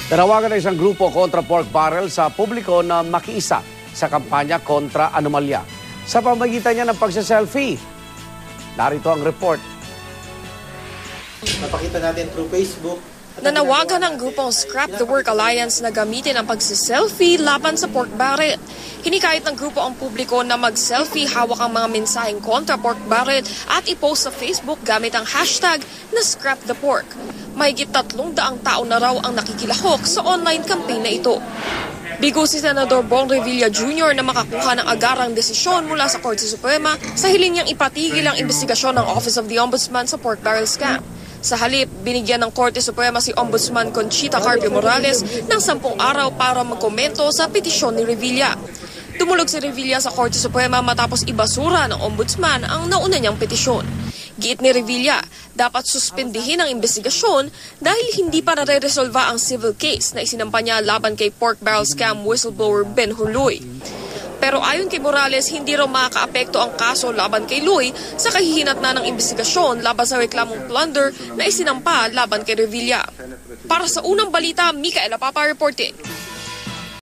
Tinawagan ng isang grupo kontra pork barrel sa publiko na makiisa sa kampanya kontra anomalya sa pamagitan niya ng pagsa-selfie. Narito ang report. Napakita natin through Facebook. Nanawagan ng grupong Scrap the Work Alliance na gamitin ang pagsiselfie laban sa pork barrel. Hinikayat ng grupo ang publiko na mag-selfie hawak ang mga mensaheng kontra pork barrel at ipost sa Facebook gamit ang hashtag na Scrap the Pork. Mahigit 300 tao na raw ang nakikilahok sa online campaign na ito. Bigo si Senador Bong Revilla Jr. na makakuha ng agarang desisyon mula sa Korte Suprema sa hiling niyang ipatigil ang investigasyon ng Office of the Ombudsman sa pork barrel scam. Sa halip, binigyan ng Korte Suprema si Ombudsman Conchita Carpio Morales ng 10 araw para magkomento sa petisyon ni Revilla. Dumulog si Revilla sa Korte Suprema matapos ibasura ng Ombudsman ang nauna niyang petisyon. Giit ni Revilla, dapat suspendihin ang investigasyon dahil hindi pa nare-resolva ang civil case na isinampa niya laban kay pork barrel scam whistleblower Ben Huloy. Pero ayon kay Morales, hindi raw makakaapekto ang kaso laban kay Loy sa kahihinat na ng investigasyon laban sa reklamong plunder na isinampa laban kay Revilla. Para sa unang balita, Micaela Papa reporting.